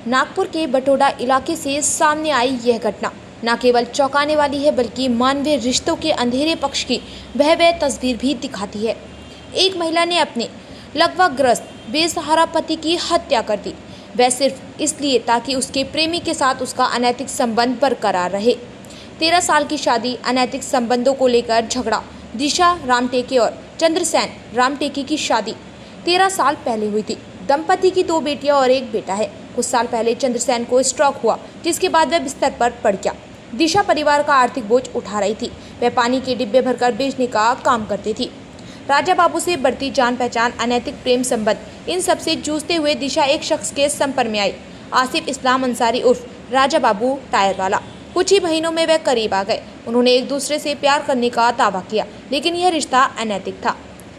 नागपुर के बटोदा इलाके से सामने आई यह घटना न केवल चौंकाने वाली है बल्कि मानवीय रिश्तों के अंधेरे पक्ष की भयावह तस्वीर भी दिखाती है। एक महिला ने अपने लकवाग्रस्त बेसहारा पति की हत्या कर दी, वह सिर्फ इसलिए ताकि उसके प्रेमी के साथ उसका अनैतिक संबंध बरकरार रहे। 13 साल की शादी, अनैतिक संबंधों को लेकर झगड़ा। दिशा रामटेके और चंद्रसेन रामटेके की शादी 13 साल पहले हुई थी। दंपति की 2 बेटियां और 1 बेटा है। कुछ साल पहले चंद्रसेन को स्ट्रोक हुआ, जिसके बाद वह बिस्तर पर पड़ गया। दिशा परिवार का आर्थिक बोझ उठा रही थी। वह पानी के डिब्बे भरकर बेचने का काम करती थी। राजा बाबू से बढ़ती जान पहचान, अनैतिक प्रेम संबंध, इन सब से जूझते हुए दिशा एक शख्स के संपर्क में आई, आसिफ इस्लाम अंसारी उर्फ राजा बाबू टायर वाला। कुछ ही महीनों में वह करीब आ गए। उन्होंने एक दूसरे से प्यार करने का दावा किया, लेकिन यह रिश्ता अनैतिक था।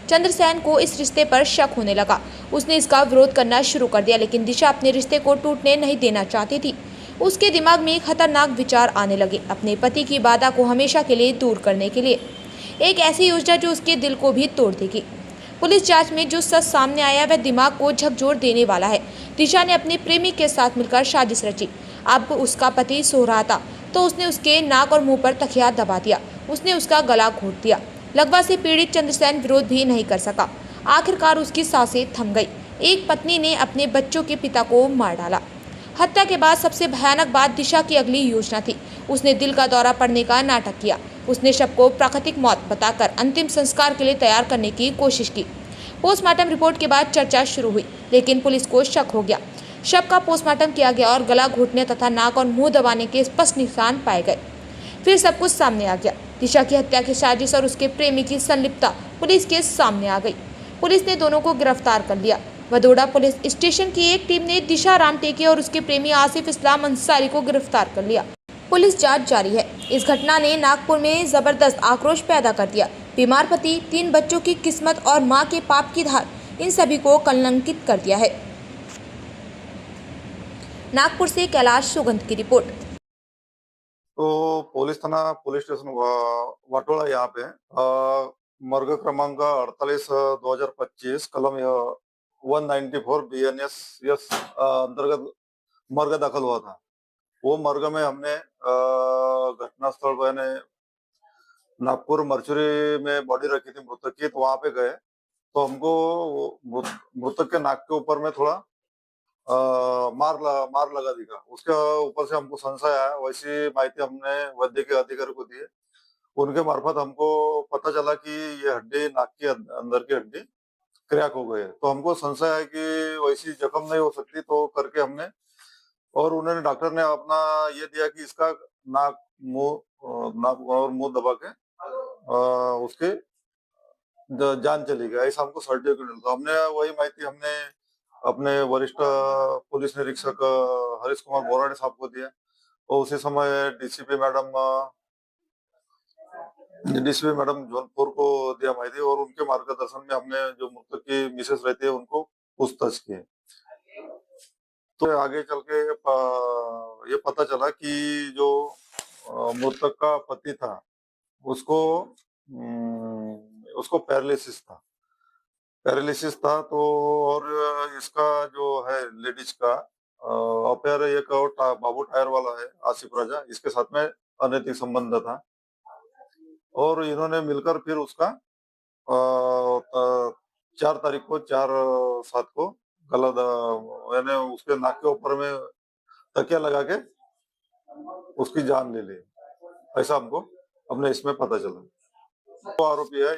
चंद्रसेन को इस रिश्ते पर शक होने लगा। उसने इसका विरोध करना शुरू कर दिया, लेकिन दिशा अपने रिश्ते को टूटने नहीं देना चाहती थी। उसके दिमाग में खतरनाक विचार आने लगे, अपने पति की बाधा को हमेशा के लिए दूर करने के लिए। एक ऐसी योजना जो उसके दिल को भी तोड़ देगी। पुलिस जांच में जो सच सामने आया वह दिमाग को झकझोर देने वाला है। दिशा ने अपने प्रेमी के साथ मिलकर साजिश रची। अब उसका पति सो रहा था तो उसने उसके नाक और मुंह पर तकिया दबा दिया। उसने उसका गला घोंट दिया। लकवा से पीड़ित चंद्रसेन विरोध भी नहीं कर सका। आखिरकार उसकी सांसें थम गई। एक पत्नी ने अपने बच्चों के पिता को मार डाला। हत्या के बाद सबसे भयानक बात दिशा की अगली योजना थी। उसने दिल का दौरा पड़ने का नाटक किया। उसने शव को प्राकृतिक मौत बताकर अंतिम संस्कार के लिए तैयार करने की कोशिश की। पोस्टमार्टम रिपोर्ट के बाद चर्चा शुरू हुई, लेकिन पुलिस को शक हो गया। शव का पोस्टमार्टम किया गया और गला घोंटने तथा नाक और मुंह दबाने के स्पष्ट निशान पाए गए। फिर सब कुछ सामने आ गया। दिशा की हत्या की साजिश और उसके प्रेमी की संलिप्तता पुलिस के सामने आ गई। पुलिस ने दोनों को गिरफ्तार कर लिया। बडोदा पुलिस स्टेशन की एक टीम ने दिशा रामटेके और उसके प्रेमी आसिफ इस्लाम अंसारी को गिरफ्तार कर लिया। पुलिस जांच जारी है। इस घटना ने नागपुर में जबरदस्त आक्रोश पैदा कर दिया। बीमार पति, 3 बच्चों की किस्मत और मां के पाप की धार, इन सभी को कलंकित कर दिया है। नागपुर से कैलाश सुगंध की रिपोर्ट। तो पुलिस थाना पुलिस स्टेशन वाटोला यहाँ पे मर्ग क्रमांक 48/2025 कलम 194 BNS यस अंतर्गत मर्ग दाखल हुआ था। वो मर्ग में हमने घटनास्थल मैंने नागपुर मर्चुरी में बॉडी रखी थी मृतक की, तो वहां पे गए तो हमको मृतक के नाक के ऊपर में थोड़ा मार लगा दिखा। उसके ऊपर से हमको संशय आया। वैसी माहिती हमने वैद्यकीय अधिकारी को दी। उनके मार्फत हमको पता चला कि ये हड्डी, नाक के अंदर की हड्डी क्रैक हो गई है। तो हमको संशय है कि वैसी जख्म नहीं हो सकती, तो करके हमने और उन्होंने डॉक्टर ने अपना ये दिया कि इसका नाक और मुंह दबा के उसके जान चली गई, ऐसा हमको सर्टिफिकेट मिला। तो हमने वही माहिती हमने अपने वरिष्ठ पुलिस निरीक्षक हरीश कुमार बोराडे साहब को दिया और उसी समय डीसीपी मैडम जौनपुर को दिया माहिती और उनके मार्गदर्शन में हमने जो मृतक की मिसेस रहती है उनको पूछताछ की। तो आगे चल के ये पता चला कि जो मृतक का पति था उसको पैरालिसिस था। तो और इसका जो है लेडीज का अफेयर एक और बाबू टायर वाला है आसिफ राजा, इसके साथ में अनैतिक संबंध था और इन्होंने मिलकर फिर उसका 4 तारीख को 4/7 को गला यानी उसके नाक के ऊपर में तकिया लगा के उसकी जान ले ली, ऐसा हमको अपने इसमें पता चला। वो आरोपी है।